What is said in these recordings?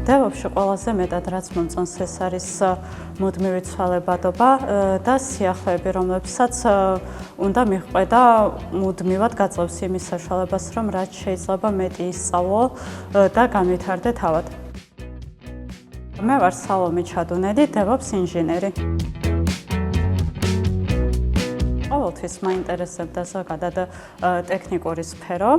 DevOps-ში ყველაზე მეტად რაც მომწონს ეს არის მუდმივი ცვალებადობა და სიახლეები, რომლებსაც უნდა მიჰყვება მუდმივად გაძლევს იმის საშუალებას, რომ რაც შეიძლება მეტი ისწავლო და განვითარდე თავად. მე ვარ სალომე ჩადუნელი, DevOps ინჟინერი. ყოველთვის მაინტერესებდა ზოგადად ტექნიკური სფერო.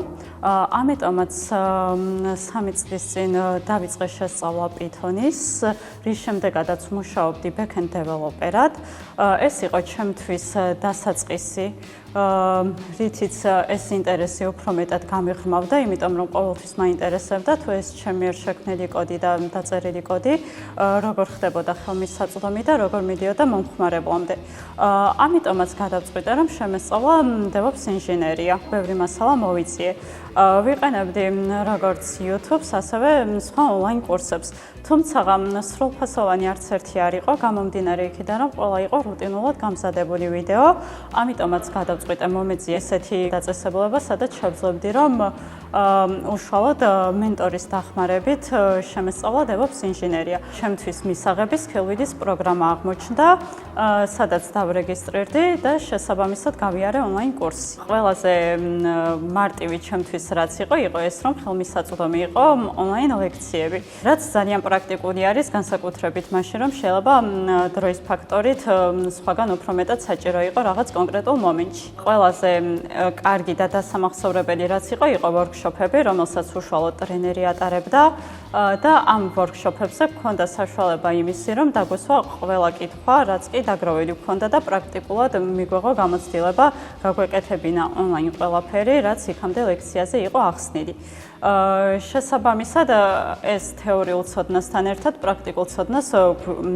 ამიტომაც 3 წლის წინ დავიწყე შესწავლა Python-ის, რის შემდეგაც მუშაობდი backend developer-ად. ეს იყო ჩემთვის დასაწყისი, რითიც ეს ინტერესი უფრო მეტად გამიღრმავდა, იმიტომ რომ ყოველთვის მაინტერესებდა თუ ეს ჩემი მიერ შექმნილი კოდი და დაწერილი კოდი როგორ ხდებოდა ხელმისაწვდომი და როგორ მიდიოდა მომხმარებლამდე. ამიტომაც გადავწყვიტე, რომ შემესწავლა DevOps ინჟინერია. ბევრი მასალა მოვიძიე. ვიყენებდი როგორც YouTube-ს, ასევე სხვა ონლაინ კურსებს. თუმცა სრულფასოვანი არც ერთი არ იყო, გამომდინარე იქიდან, რომ ყველა იყო რუტინულად გამზადებული ვიდეო. ამიტომაც გადავწყვიტე მომეძიე ესეთი დაწესებულება, სადაც შევძლებდი, რომ უშუალოდ მენტორის დახმარებით შემესწავლა DevOps ინჟინერია. ჩემთვის მისაღები Skillviz-ის პროგრამა აღმოჩნდა, სადაც დავრეგისტრირდი და შესაბამისად გავიარე ონლაინ კურსი. ყველაზე მარტივი ჩემთვის რაც იყო ეს, რომ ხელმისაწვდომი იყო ონლაინ ლექციები. რაც ძალიან პრაქტიკული არის, განსაკუთრებით მაშინ, რომ შეიძლება დროის ფაქტორით სხვაგან უფრო მეტად საჭირო იყო რაღაც კონკრეტულ მომენტში. ყველაზე კარგი და დასამახსოვრებელი რაც იყო ვორქშოპები, რომელსაც უშუალოდ ტრენერი ატარებდა და ამ ვორქშოპებზე გქონდა საშუალება იმისი, რომ დაგვესვა ყველა კითხვა, რაც კი დაგროვილი გქონდა და პრაქტიკულად მიგვეღო გამოცდილება გაგვეკეთებინა ონლაინ ყველაფერი, რაც იქამდე ლექციაზე იყო ახსნილი. შესაბამისად ეს თეორიულ ცოდნასთან ერთად პრაქტიკულ ცოდნას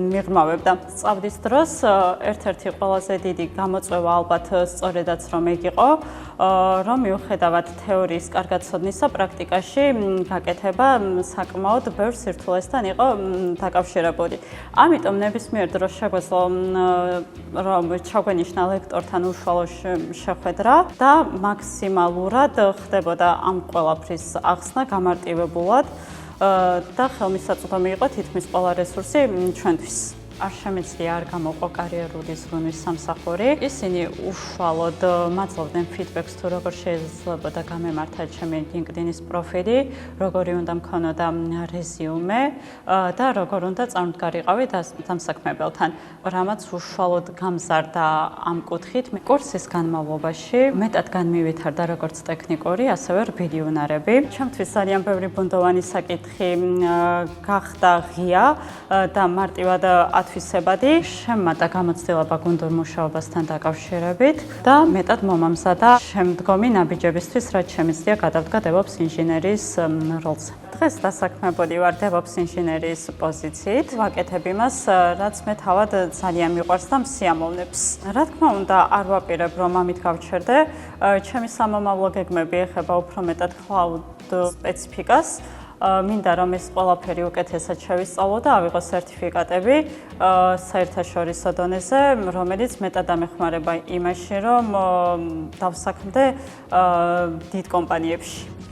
მიღრმავებდა. სწავლის დროს ერთ-ერთი ყველაზე დიდი გამოწვევა ალბათ სწორედაც რომ ეგ იყო, რომ მიუხედავად თეორიის კარგად ცოდნისა, პრაქტიკაში გაკეთება საკმაოდ ბევრ სირთულესთან იყო დაკავშირებული. ამიტომ ნებისმიერ დროს შეგვეძლო რომ ჩაგვენიშნა ლექტორთან უშუალო შეხვედრა და მაქსიმალურად ხდებოდა ამ ყველაფრის ახსნა გამარტივებულად და ხელმისაწვდომი იყო თითქმის ყველა რესურსი ჩვენთვის. არ შემეძლია არ გამოყო კარიერული ზრუნვის სამსახური. ისინი უშუალოდ მაძლევდნენ ფიდბექს თუ როგორ შეიძლებოდა გამემართა ჩემი LinkedIn-ის პროფილი, როგორი უნდა მქონოდა რეზიუმე და როგორ უნდა წარმდგარიყავი დამსაქმებელთან. რამაც უშუალოდ გამზარდა ამ კუთხით. კურსის განმავლობაში მეტად განმივითარდა როგორც ტექნიკური, ასევე რბილი უნარები. ჩემთვის ძალიან ბევრი ბუნდოვანი საკითხი გახდა ღია და მარტივად ათვისებადი. შემატა გამოცდილება გუნდურ მუშაობასთან დაკავშირებით და მეტად მომამზადა შემდგომი ნაბიჯებისთვის, რაც შემიძლია გადავდგა DevOps ინჟინერის როლზე. დღეს დასაქმებული ვარ DevOps ინჟინერის პოზიციით. ვაკეთებ იმას, რაც მე თავად ძალიან მიყვარს და მსიამოვნებს. რა თქმა უნდა, არ ვაპირებ, რომ ამით გავჩერდე. ჩემი სამომავლო გეგმები ეხება უფრო მეტად cloud სპეციფიკას. მინდა რომ ეს ყველაფერი უკეთესად შევისწავლო და ავიღო სერტიფიკატები საერთაშორისო დონეზე, რომელიც მეტად ამეხმარება იმაში, რომ დავსაქმდე დიდ კომპანიებში.